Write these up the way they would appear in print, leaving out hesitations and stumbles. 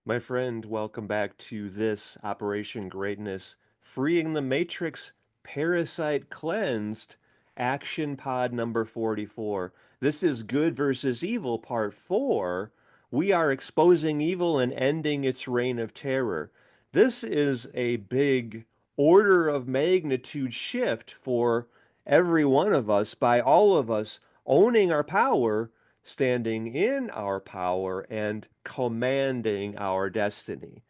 My friend, welcome back to this Operation Greatness Freeing the Matrix Parasite Cleansed Action Pod number 44. This is Good versus Evil Part 4. We are exposing evil and ending its reign of terror. This is a big order of magnitude shift for every one of us by all of us owning our power, standing in our power, and commanding our destiny.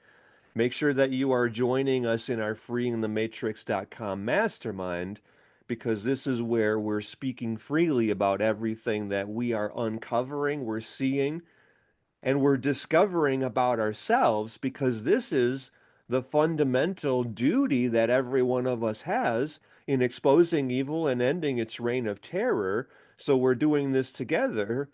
Make sure that you are joining us in our freeingthematrix.com mastermind because this is where we're speaking freely about everything that we are uncovering, we're seeing, and we're discovering about ourselves because this is the fundamental duty that every one of us has in exposing evil and ending its reign of terror. So we're doing this together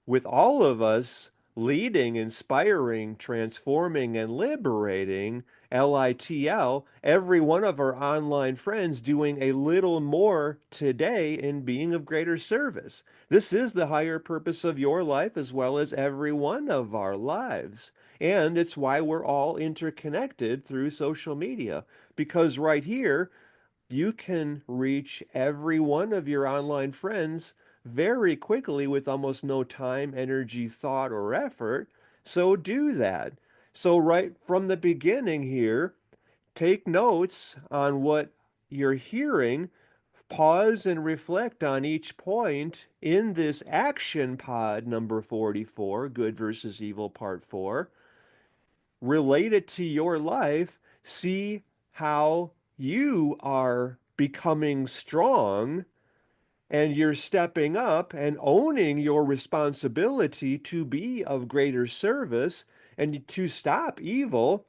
with all of us leading, inspiring, transforming, and liberating LITL, every one of our online friends doing a little more today in being of greater service. This is the higher purpose of your life as well as every one of our lives. And it's why we're all interconnected through social media. Because right here, you can reach every one of your online friends very quickly with almost no time, energy, thought, or effort. So do that. So, right from the beginning here, take notes on what you're hearing, pause and reflect on each point in this action pod number 44, Good versus Evil Part 4. Relate it to your life, see how you are becoming strong and you're stepping up and owning your responsibility to be of greater service and to stop evil.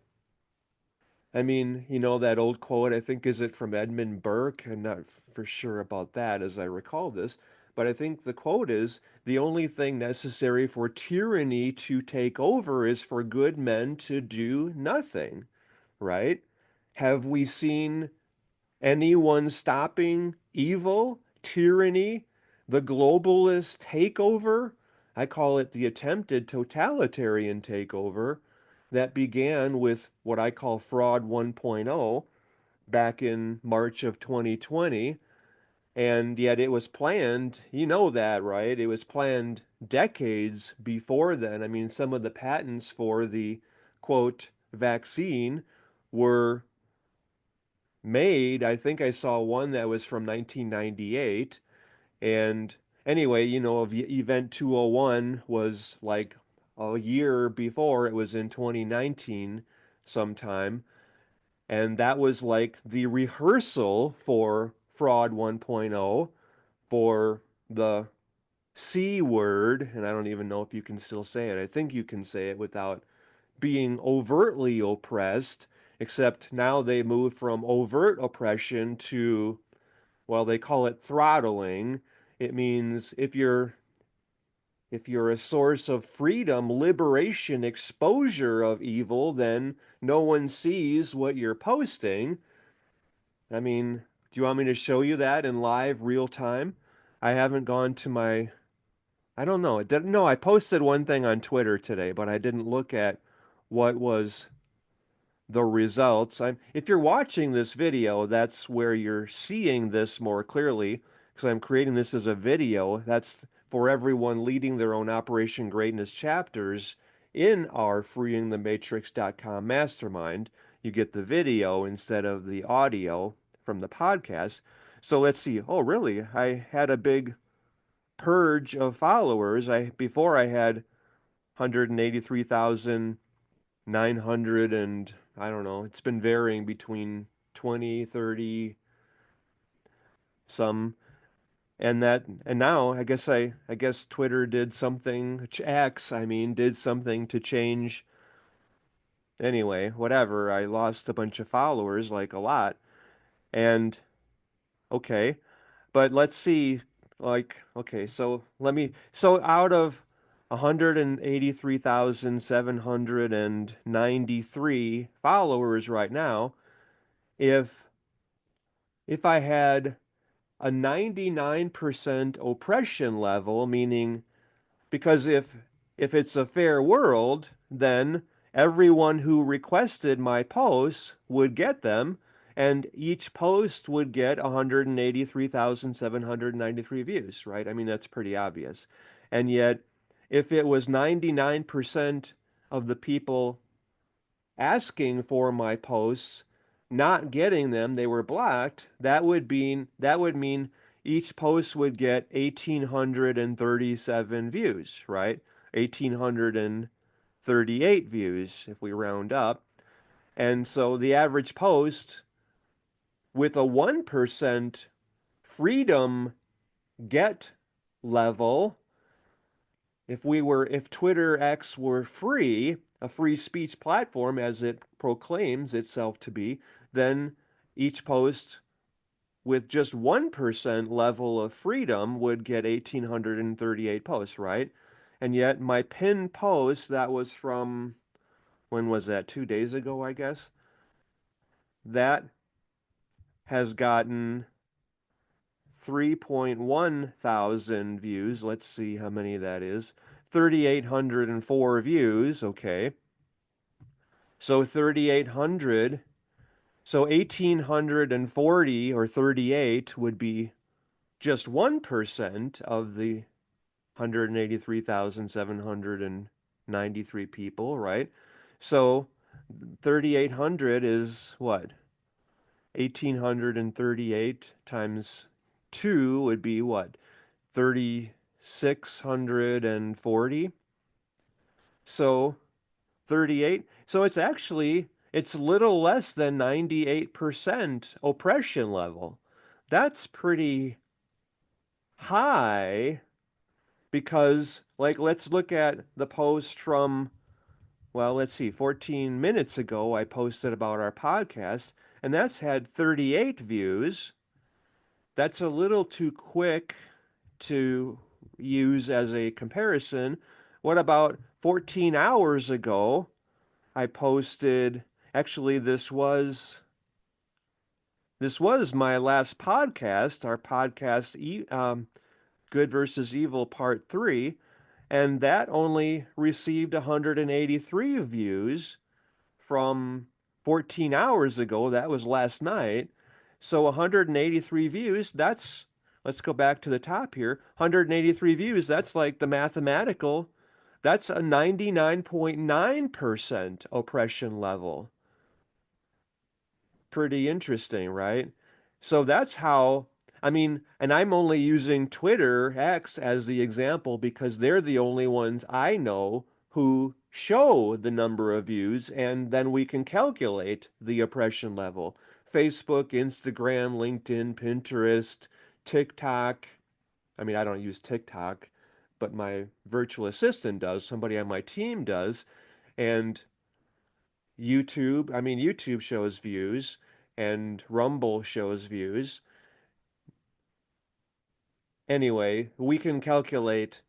I mean, you know that old quote, I think, is it from Edmund Burke? I'm not for sure about that as I recall this, but I think the quote is the only thing necessary for tyranny to take over is for good men to do nothing, right? Have we seen anyone stopping evil, tyranny, the globalist takeover? I call it the attempted totalitarian takeover that began with what I call Fraud 1.0 back in March of 2020. And yet it was planned, you know that, right? It was planned decades before then. I mean, some of the patents for the quote vaccine were made. I think I saw one that was from 1998. And anyway, you know, Event 201 was like a year before. It was in 2019 sometime. And that was like the rehearsal for Fraud 1.0 for the C word. And I don't even know if you can still say it. I think you can say it without being overtly oppressed, except now they move from overt oppression to, well, they call it throttling. It means if you're a source of freedom, liberation, exposure of evil, then no one sees what you're posting. I mean, do you want me to show you that in live real time? I haven't gone to my, I don't know. It didn't, no, I posted one thing on Twitter today, but I didn't look at what was the results. If you're watching this video, that's where you're seeing this more clearly because I'm creating this as a video. That's for everyone leading their own Operation Greatness chapters in our freeingthematrix.com mastermind. You get the video instead of the audio from the podcast. So let's see. Oh, really? I had a big purge of followers. I had 183,900 and I don't know, it's been varying between 20, 30, some and now I guess Twitter did something X, I mean, did something to change anyway, whatever. I lost a bunch of followers, like a lot. And okay, but let's see, like, okay, so out of 183,793 followers right now, if if I had a 99% oppression level, meaning because if it's a fair world, then everyone who requested my posts would get them, and each post would get 183,793 views, right? I mean, that's pretty obvious. And yet, if it was 99% of the people asking for my posts, not getting them, they were blocked, that would mean each post would get 1,837 views, right? 1,838 views if we round up. And so the average post with a 1% freedom get level, if Twitter X were free, a free speech platform as it proclaims itself to be, then each post with just 1% level of freedom would get 1,838 posts, right? And yet my pinned post that was from, when was that? 2 days ago, I guess. That has gotten 3.1 thousand views. Let's see how many that is. 3,804 views. Okay. So 3,800. So 1,840 or 38 would be just 1% of the 183,793 people, right? So 3,800 is what? 1,838 times 2 would be what? 3,640. So 38. So it's little less than 98% oppression level. That's pretty high because, like, let's look at the post from, well, let's see, 14 minutes ago, I posted about our podcast, and that's had 38 views. That's a little too quick to use as a comparison. What about 14 hours ago? I posted, actually, this was my last podcast, our podcast, Good versus Evil Part 3, and that only received 183 views from 14 hours ago. That was last night. So 183 views, let's go back to the top here. 183 views, that's like the mathematical, that's a 99.9% oppression level. Pretty interesting, right? So that's how, I mean, and I'm only using Twitter X as the example because they're the only ones I know who show the number of views, and then we can calculate the oppression level. Facebook, Instagram, LinkedIn, Pinterest, TikTok. I mean, I don't use TikTok, but my virtual assistant does, somebody on my team does, and YouTube, I mean, YouTube shows views and Rumble shows views. Anyway, we can calculate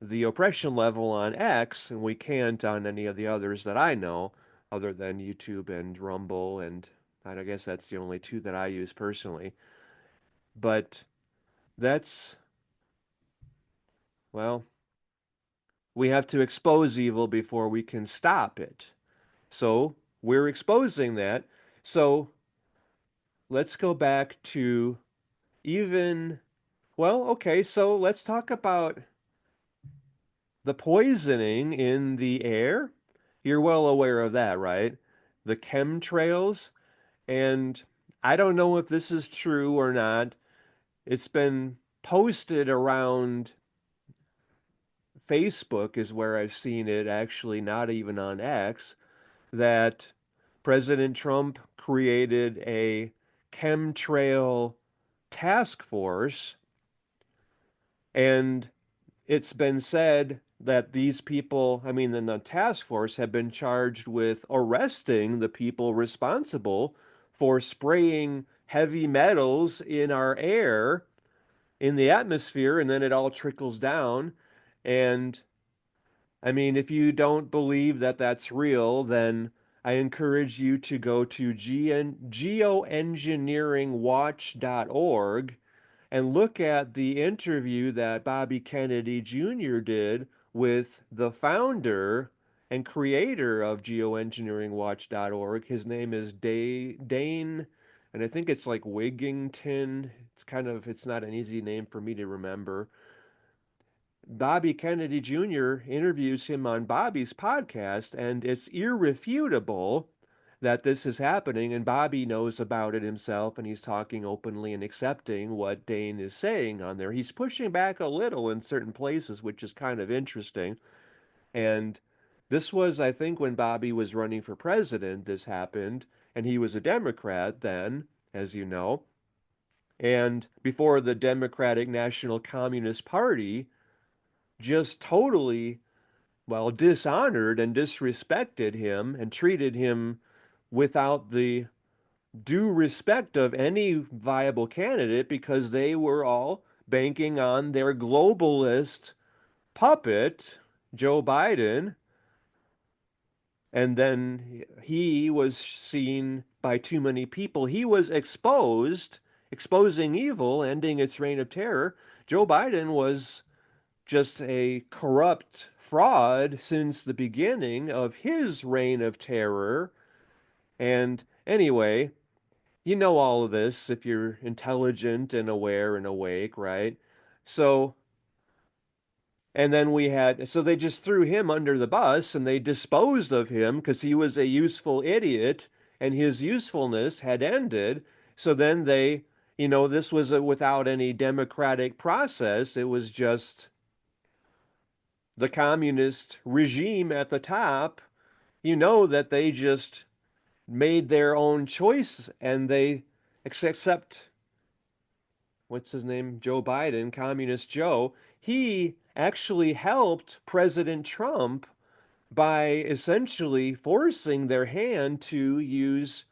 the oppression level on X, and we can't on any of the others that I know, other than YouTube and Rumble, and I guess that's the only two that I use personally. But that's, well, we have to expose evil before we can stop it. So we're exposing that. So let's go back to even, well, okay, so let's talk about the poisoning in the air. You're well aware of that, right? The chemtrails. And I don't know if this is true or not. It's been posted around Facebook, is where I've seen it, actually, not even on X, that President Trump created a chemtrail task force, and it's been said that these people, I mean, the task force, have been charged with arresting the people responsible for spraying heavy metals in our air, in the atmosphere, and then it all trickles down. And I mean, if you don't believe that that's real, then I encourage you to go to geoengineeringwatch.org and look at the interview that Bobby Kennedy Jr. did with the founder and creator of geoengineeringwatch.org. His name is Dane, and I think it's like Wigington. It's not an easy name for me to remember. Bobby Kennedy Jr. interviews him on Bobby's podcast, and it's irrefutable that this is happening, and Bobby knows about it himself, and he's talking openly and accepting what Dane is saying on there. He's pushing back a little in certain places, which is kind of interesting. And this was, I think, when Bobby was running for president, this happened, and he was a Democrat then, as you know. And before the Democratic National Communist Party just totally, well, dishonored and disrespected him and treated him without the due respect of any viable candidate because they were all banking on their globalist puppet, Joe Biden. And then he was seen by too many people. He was exposed, exposing evil, ending its reign of terror. Joe Biden was just a corrupt fraud since the beginning of his reign of terror. And anyway, you know all of this if you're intelligent and aware and awake, right? So, and then so they just threw him under the bus and they disposed of him because he was a useful idiot and his usefulness had ended. So then this was without any democratic process. It was just the communist regime at the top, that they just made their own choice and they accept what's his name? Joe Biden, Communist Joe. He actually helped President Trump by essentially forcing their hand to use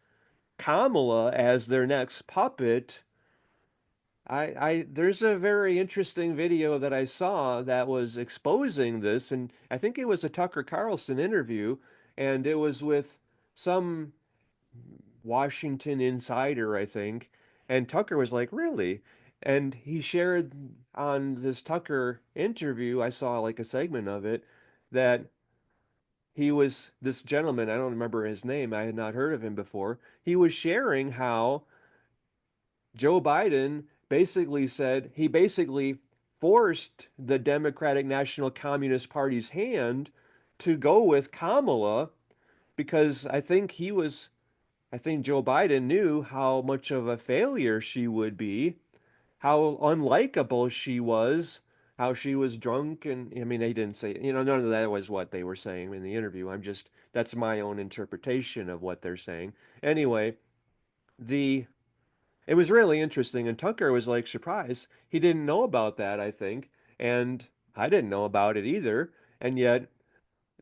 Kamala as their next puppet. There's a very interesting video that I saw that was exposing this, and I think it was a Tucker Carlson interview, and it was with some Washington insider, I think, and Tucker was like, "Really?" And he shared on this Tucker interview, I saw like a segment of it, that this gentleman, I don't remember his name, I had not heard of him before. He was sharing how Joe Biden he basically forced the Democratic National Communist Party's hand to go with Kamala because I think Joe Biden knew how much of a failure she would be, how unlikable she was, how she was drunk. And I mean, they didn't say, none of that was what they were saying in the interview. That's my own interpretation of what they're saying. Anyway, the it was really interesting, and Tucker was like surprised. He didn't know about that, I think, and I didn't know about it either. And yet,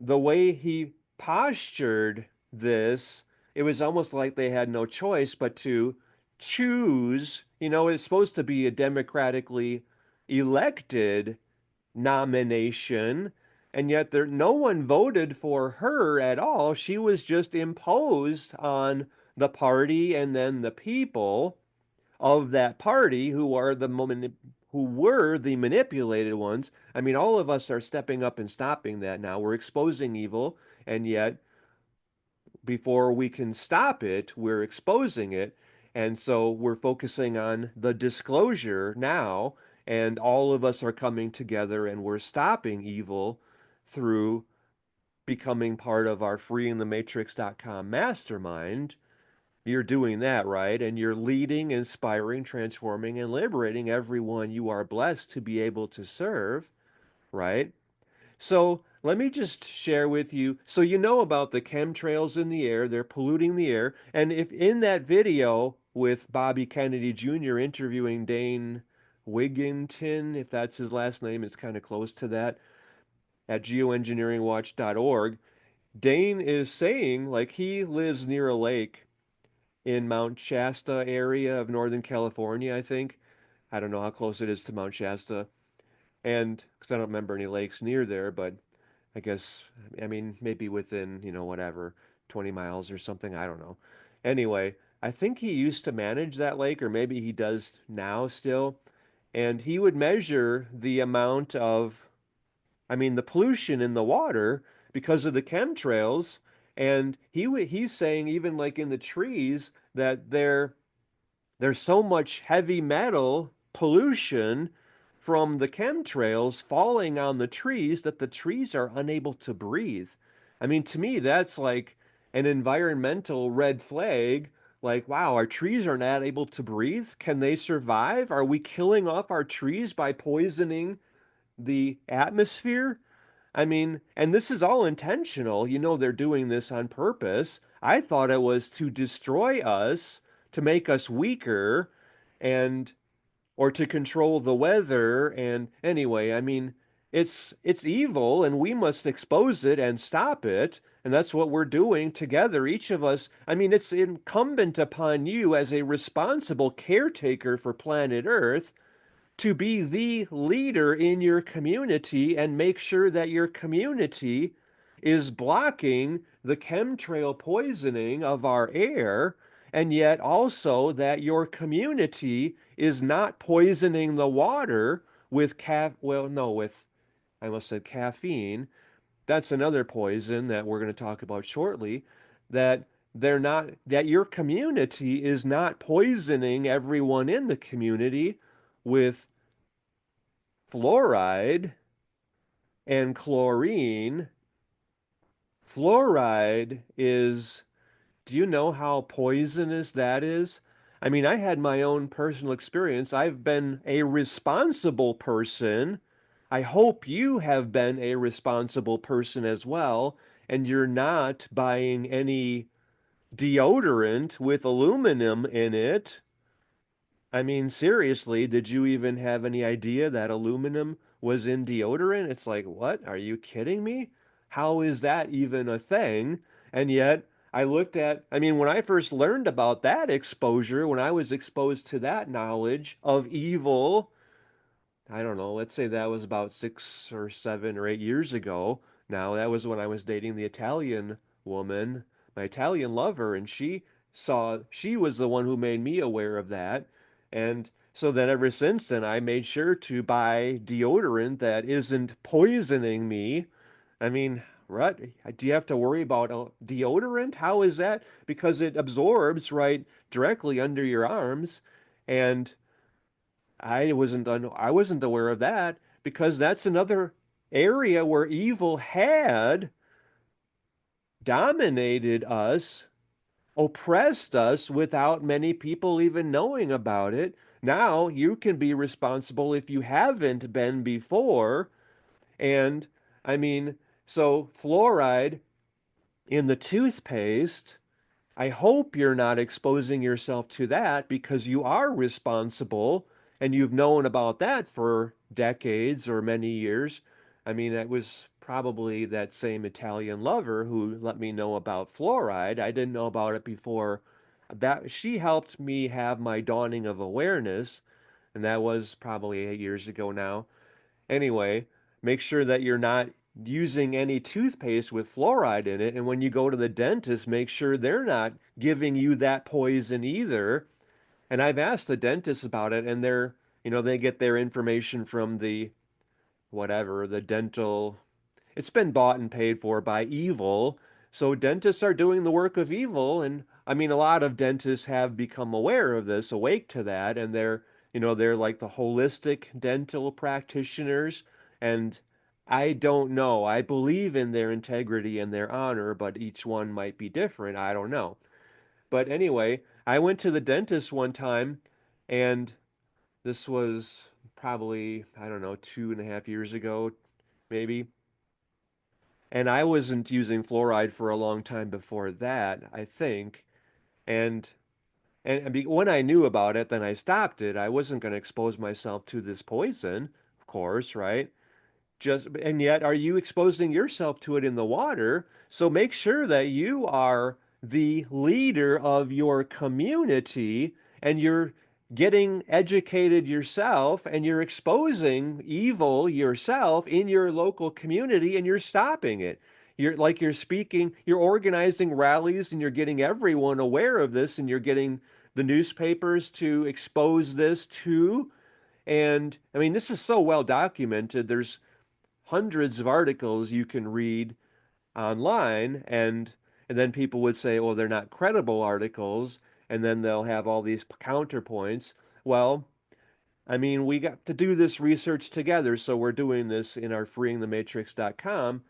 the way he postured this, it was almost like they had no choice but to choose. It's supposed to be a democratically elected nomination, and yet no one voted for her at all. She was just imposed on the party and then the people of that party who were the manipulated ones. I mean, all of us are stepping up and stopping that now. We're exposing evil, and yet before we can stop it, we're exposing it. And so we're focusing on the disclosure now, and all of us are coming together and we're stopping evil through becoming part of our freeingthematrix.com mastermind. You're doing that, right? And you're leading, inspiring, transforming, and liberating everyone you are blessed to be able to serve, right? So let me just share with you. So you know about the chemtrails in the air, they're polluting the air. And if in that video with Bobby Kennedy Jr. interviewing Dane Wigington, if that's his last name, it's kind of close to that, at geoengineeringwatch.org, Dane is saying, like, he lives near a lake in Mount Shasta area of Northern California, I think. I don't know how close it is to Mount Shasta. And because I don't remember any lakes near there, but I guess, I mean, maybe within, whatever, 20 miles or something. I don't know. Anyway, I think he used to manage that lake, or maybe he does now still. And he would measure the amount of, I mean, the pollution in the water because of the chemtrails. And he's saying even like in the trees that there's so much heavy metal pollution from the chemtrails falling on the trees that the trees are unable to breathe. I mean, to me, that's like an environmental red flag. Like, wow, our trees are not able to breathe. Can they survive? Are we killing off our trees by poisoning the atmosphere? I mean, and this is all intentional. You know, they're doing this on purpose. I thought it was to destroy us, to make us weaker, and or to control the weather. And anyway, I mean, it's evil and we must expose it and stop it. And that's what we're doing together, each of us. I mean, it's incumbent upon you as a responsible caretaker for planet Earth to be the leader in your community and make sure that your community is blocking the chemtrail poisoning of our air, and yet also that your community is not poisoning the water with well, no, with, I almost said caffeine. That's another poison that we're going to talk about shortly, that that your community is not poisoning everyone in the community with fluoride and chlorine. Fluoride is, do you know how poisonous that is? I mean, I had my own personal experience. I've been a responsible person. I hope you have been a responsible person as well, and you're not buying any deodorant with aluminum in it. I mean, seriously, did you even have any idea that aluminum was in deodorant? It's like, what? Are you kidding me? How is that even a thing? And yet, I mean, when I first learned about that exposure, when I was exposed to that knowledge of evil, I don't know, let's say that was about 6 or 7 or 8 years ago. Now, that was when I was dating the Italian woman, my Italian lover, and she was the one who made me aware of that. And so then ever since then, I made sure to buy deodorant that isn't poisoning me. I mean, what? Do you have to worry about deodorant? How is that? Because it absorbs right directly under your arms. And I wasn't aware of that because that's another area where evil had dominated us, oppressed us without many people even knowing about it. Now you can be responsible if you haven't been before. And I mean, so fluoride in the toothpaste, I hope you're not exposing yourself to that because you are responsible and you've known about that for decades or many years. I mean, it was probably that same Italian lover who let me know about fluoride. I didn't know about it before. That she helped me have my dawning of awareness, and that was probably 8 years ago now. Anyway, make sure that you're not using any toothpaste with fluoride in it. And when you go to the dentist, make sure they're not giving you that poison either. And I've asked the dentist about it, and they get their information from the whatever, the dental, it's been bought and paid for by evil. So dentists are doing the work of evil. And I mean, a lot of dentists have become aware of this, awake to that, and they're like the holistic dental practitioners. And I don't know. I believe in their integrity and their honor, but each one might be different. I don't know. But anyway, I went to the dentist one time, and this was probably, I don't know, 2.5 years ago, maybe. And I wasn't using fluoride for a long time before that, I think. And when I knew about it, then I stopped it. I wasn't going to expose myself to this poison, of course, right? Just and yet are you exposing yourself to it in the water? So make sure that you are the leader of your community and you're getting educated yourself and you're exposing evil yourself in your local community and you're stopping it. You're speaking, you're organizing rallies and you're getting everyone aware of this and you're getting the newspapers to expose this too. And I mean, this is so well documented. There's hundreds of articles you can read online, and then people would say, "Oh, they're not credible articles," and then they'll have all these counterpoints. Well, I mean, we got to do this research together, so we're doing this in our freeingthematrix.com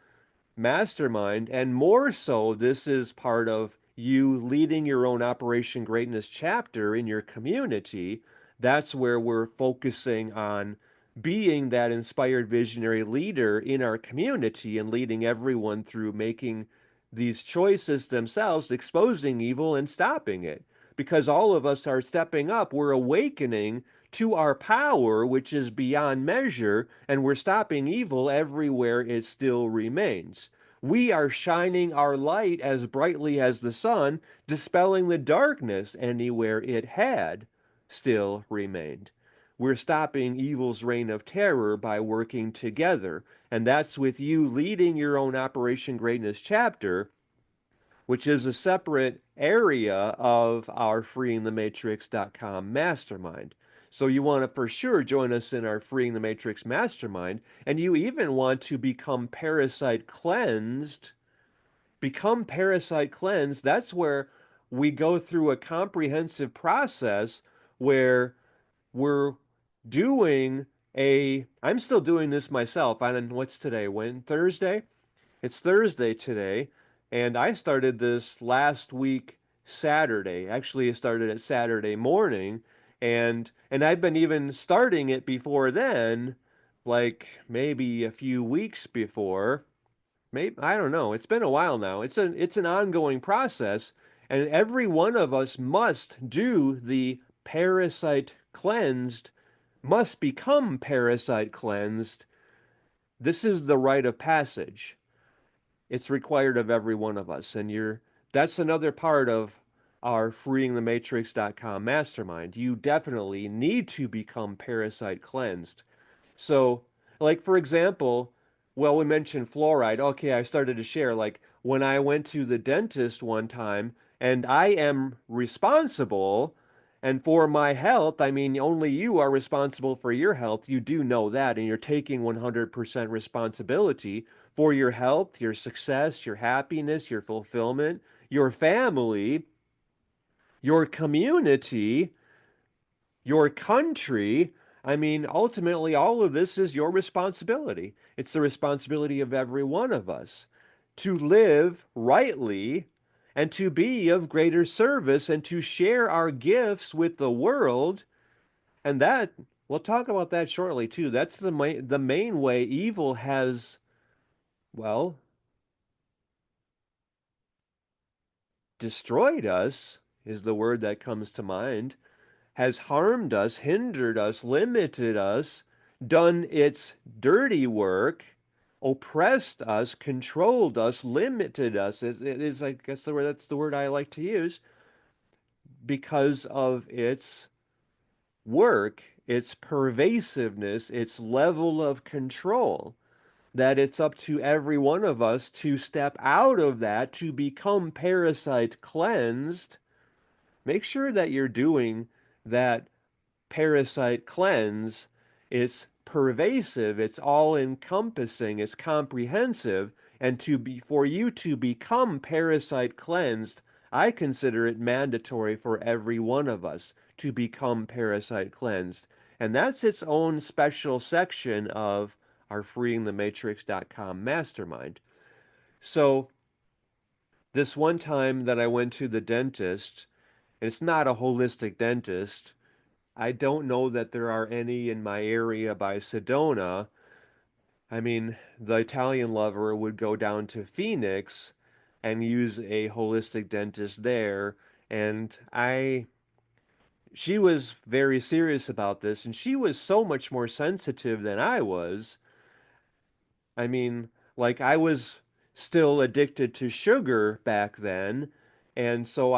mastermind, and more so, this is part of you leading your own Operation Greatness chapter in your community. That's where we're focusing on being that inspired visionary leader in our community and leading everyone through making these choices themselves, exposing evil and stopping it. Because all of us are stepping up, we're awakening to our power, which is beyond measure, and we're stopping evil everywhere it still remains. We are shining our light as brightly as the sun, dispelling the darkness anywhere it had still remained. We're stopping evil's reign of terror by working together. And that's with you leading your own Operation Greatness chapter, which is a separate area of our freeingthematrix.com mastermind. So you want to for sure join us in our Freeing the Matrix mastermind, and you even want to become parasite cleansed. Become parasite cleansed. That's where we go through a comprehensive process where we're doing I'm still doing this myself. On what's today? When Thursday? It's Thursday today, and I started this last week Saturday. Actually, it started at Saturday morning, and I've been even starting it before then, like maybe a few weeks before. Maybe I don't know. It's been a while now. It's an ongoing process, and every one of us must do the parasite cleansed, must become parasite cleansed. This is the rite of passage. It's required of every one of us. And that's another part of our freeingthematrix.com mastermind. You definitely need to become parasite cleansed. So, like for example, well, we mentioned fluoride. Okay, I started to share like when I went to the dentist one time, and I am responsible, and for my health, I mean, only you are responsible for your health. You do know that, and you're taking 100% responsibility for your health, your success, your happiness, your fulfillment, your family, your community, your country. I mean, ultimately, all of this is your responsibility. It's the responsibility of every one of us to live rightly and to be of greater service and to share our gifts with the world. And that, we'll talk about that shortly too. That's the main way evil has, well, destroyed us, is the word that comes to mind, has harmed us, hindered us, limited us, done its dirty work, oppressed us, controlled us, limited us. It is, I guess, that's the word I like to use, because of its work, its pervasiveness, its level of control. That it's up to every one of us to step out of that, to become parasite cleansed. Make sure that you're doing that parasite cleanse. It's pervasive, it's all encompassing, it's comprehensive, and to be for you to become parasite cleansed, I consider it mandatory for every one of us to become parasite cleansed. And that's its own special section of our freeingthematrix.com mastermind. So, this one time that I went to the dentist, and it's not a holistic dentist, I don't know that there are any in my area by Sedona. I mean, the Italian lover would go down to Phoenix and use a holistic dentist there. And she was very serious about this, and she was so much more sensitive than I was. I mean, like I was still addicted to sugar back then, and so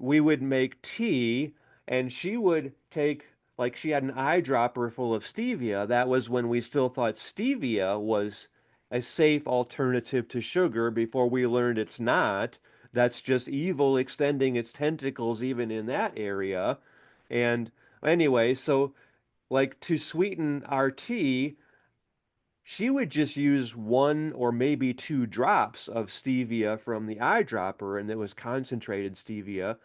we would make tea, and she would take, like she had an eyedropper full of stevia. That was when we still thought stevia was a safe alternative to sugar before we learned it's not. That's just evil extending its tentacles even in that area. And anyway, so like to sweeten our tea, she would just use one or maybe two drops of stevia from the eyedropper, and it was concentrated stevia,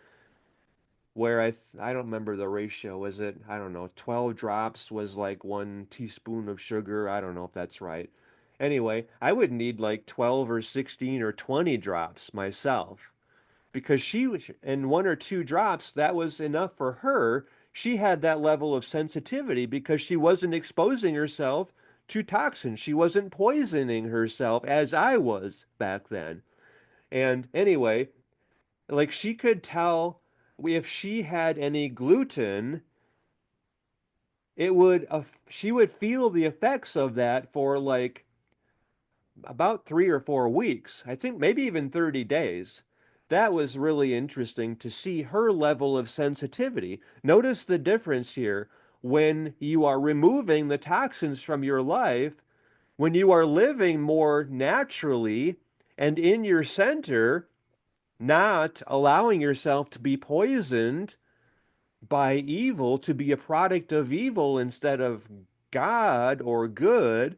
where I don't remember the ratio. Was it, I don't know, 12 drops was like 1 teaspoon of sugar? I don't know if that's right. Anyway, I would need like 12 or 16 or 20 drops myself because she was, and one or two drops, that was enough for her. She had that level of sensitivity because she wasn't exposing herself to toxins. She wasn't poisoning herself as I was back then. And anyway, like she could tell if she had any gluten, it would she would feel the effects of that for like about 3 or 4 weeks. I think maybe even 30 days. That was really interesting to see her level of sensitivity. Notice the difference here when you are removing the toxins from your life, when you are living more naturally and in your center, not allowing yourself to be poisoned by evil, to be a product of evil instead of God or good,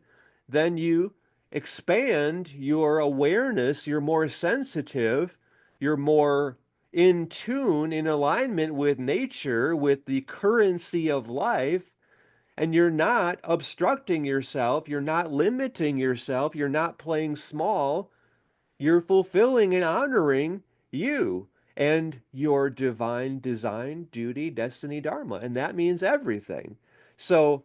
then you expand your awareness, you're more sensitive, you're more in tune, in alignment with nature, with the currency of life, and you're not obstructing yourself, you're not limiting yourself, you're not playing small, you're fulfilling and honoring you and your divine design, duty, destiny, dharma. And that means everything. So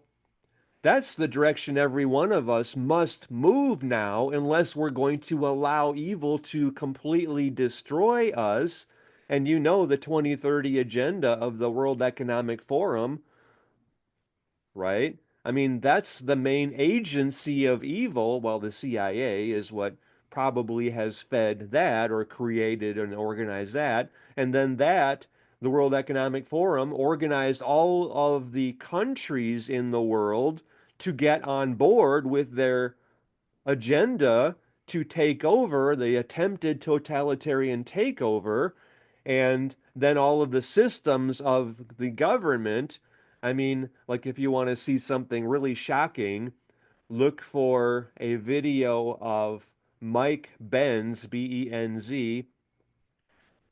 that's the direction every one of us must move now, unless we're going to allow evil to completely destroy us. And you know the 2030 agenda of the World Economic Forum, right? I mean, that's the main agency of evil. Well, the CIA is what probably has fed that or created and organized that. And then that, the World Economic Forum, organized all of the countries in the world to get on board with their agenda to take over, the attempted totalitarian takeover, and then all of the systems of the government. I mean, like if you want to see something really shocking, look for a video of Mike Benz, Benz.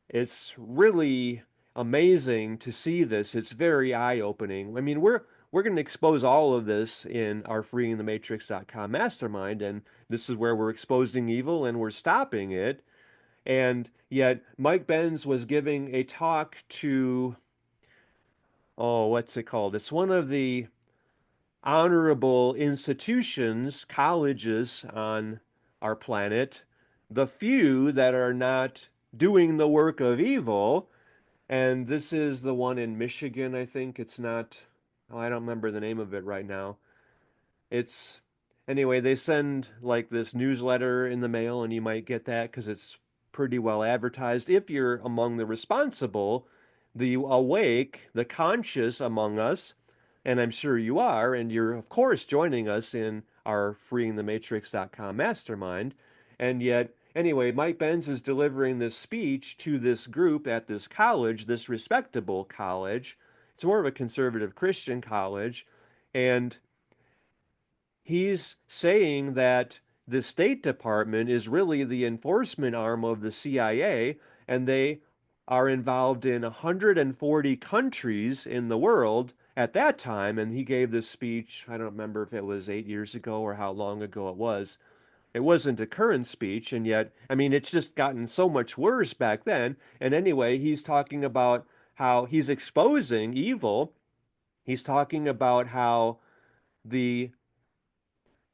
It's really amazing to see this. It's very eye-opening. I mean, we're going to expose all of this in our freeingthematrix.com mastermind, and this is where we're exposing evil and we're stopping it. And yet, Mike Benz was giving a talk to, oh, what's it called? It's one of the honorable institutions, colleges on our planet, the few that are not doing the work of evil. And this is the one in Michigan, I think. It's not, oh, I don't remember the name of it right now. It's, anyway, they send like this newsletter in the mail, and you might get that because it's pretty well advertised. If you're among the responsible, the awake, the conscious among us, and I'm sure you are, and you're, of course, joining us in our freeingthematrix.com mastermind. And yet, anyway, Mike Benz is delivering this speech to this group at this college, this respectable college. It's more of a conservative Christian college. And he's saying that the State Department is really the enforcement arm of the CIA, and they are involved in 140 countries in the world at that time. And he gave this speech, I don't remember if it was 8 years ago or how long ago it was. It wasn't a current speech, and yet, I mean, it's just gotten so much worse back then. And anyway, he's talking about how he's exposing evil. He's talking about how the,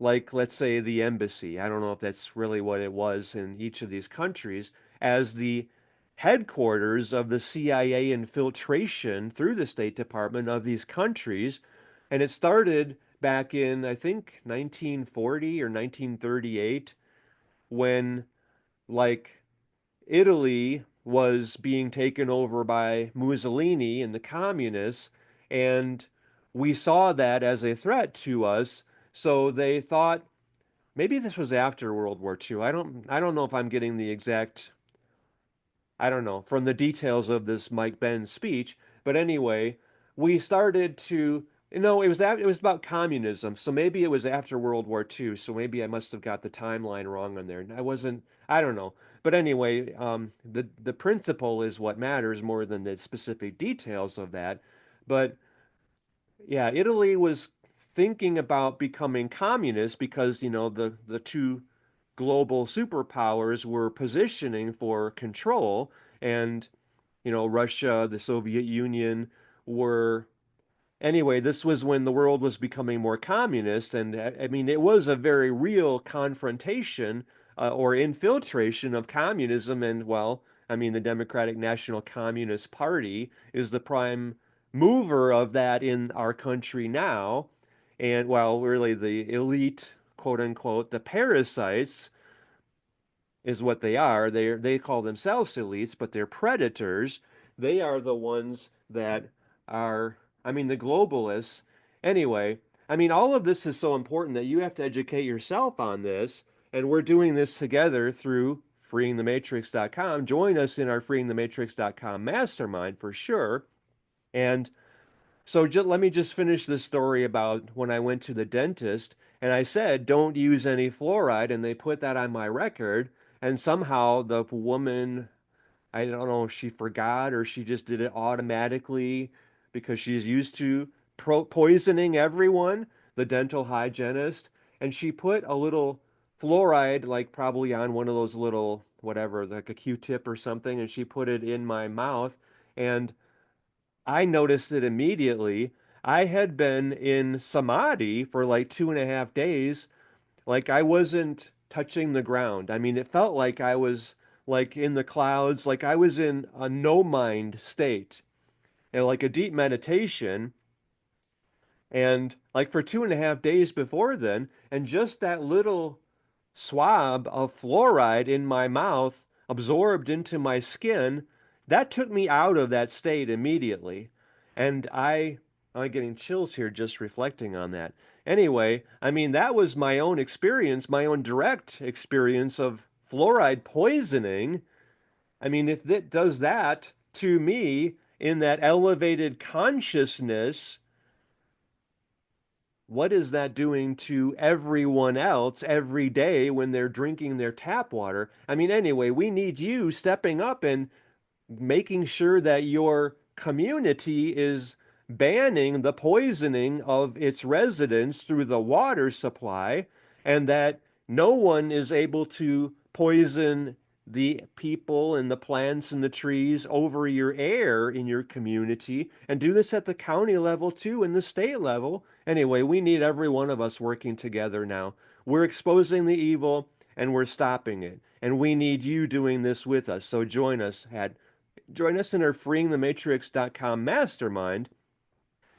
like, let's say the embassy, I don't know if that's really what it was in each of these countries, as the headquarters of the CIA infiltration through the State Department of these countries. And it started back in, I think, 1940 or 1938, when, like, Italy was being taken over by Mussolini and the communists, and we saw that as a threat to us. So they thought maybe this was after World War II. I don't know if I'm getting the exact, I don't know, from the details of this Mike Benn speech, but anyway, we started to No, it was about communism. So maybe it was after World War II. So maybe I must have got the timeline wrong on there. I don't know. But anyway, the principle is what matters more than the specific details of that. But yeah, Italy was thinking about becoming communist because, the two global superpowers were positioning for control, and, Russia, the Soviet Union were. Anyway, this was when the world was becoming more communist, and I mean, it was a very real confrontation or infiltration of communism. And well, I mean, the Democratic National Communist Party is the prime mover of that in our country now. And well, really, the elite, quote unquote, the parasites is what they are. They call themselves elites, but they're predators. They are the ones that are, I mean, the globalists. Anyway, I mean, all of this is so important that you have to educate yourself on this, and we're doing this together through freeingthematrix.com. Join us in our freeingthematrix.com mastermind for sure. And so let me just finish this story about when I went to the dentist and I said, don't use any fluoride. And they put that on my record. And somehow the woman, I don't know if she forgot or she just did it automatically because she's used to poisoning everyone, the dental hygienist. And she put a little fluoride, like probably on one of those little, whatever, like a Q-tip or something. And she put it in my mouth. And I noticed it immediately. I had been in samadhi for like 2.5 days. Like I wasn't touching the ground. I mean, it felt like I was like in the clouds, like I was in a no mind state, and like a deep meditation. And like for 2.5 days before then, and just that little swab of fluoride in my mouth absorbed into my skin, that took me out of that state immediately. And I'm getting chills here just reflecting on that. Anyway, I mean, that was my own experience, my own direct experience of fluoride poisoning. I mean, if it does that to me in that elevated consciousness, what is that doing to everyone else every day when they're drinking their tap water? I mean, anyway, we need you stepping up and making sure that your community is banning the poisoning of its residents through the water supply, and that no one is able to poison the people and the plants and the trees over your air in your community, and do this at the county level too and the state level. Anyway, we need every one of us working together now. We're exposing the evil and we're stopping it. And we need you doing this with us. So join us in our freeingthematrix.com mastermind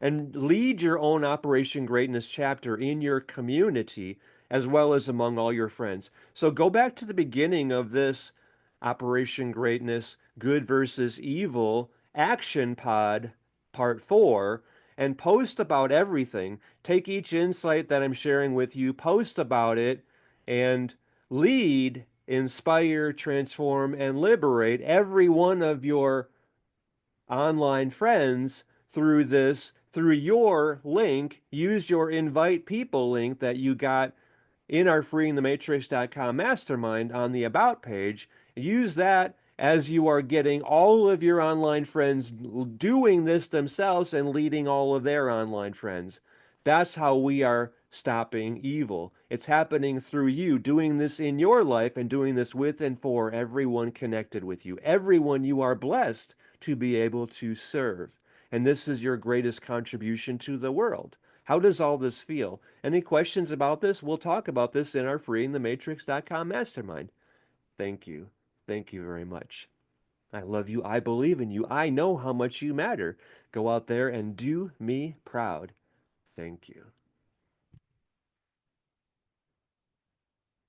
and lead your own Operation Greatness chapter in your community as well as among all your friends. So go back to the beginning of this Operation Greatness Good versus Evil Action Pod Part 4 and post about everything. Take each insight that I'm sharing with you, post about it, and lead, inspire, transform, and liberate every one of your online friends through your link. Use your invite people link that you got in our freeingthematrix.com mastermind on the about page. Use that as you are getting all of your online friends doing this themselves and leading all of their online friends. That's how we are stopping evil. It's happening through you doing this in your life and doing this with and for everyone connected with you. Everyone you are blessed to be able to serve. And this is your greatest contribution to the world. How does all this feel? Any questions about this? We'll talk about this in our freeingthematrix.com mastermind. Thank you. Thank you very much. I love you. I believe in you. I know how much you matter. Go out there and do me proud. Thank you.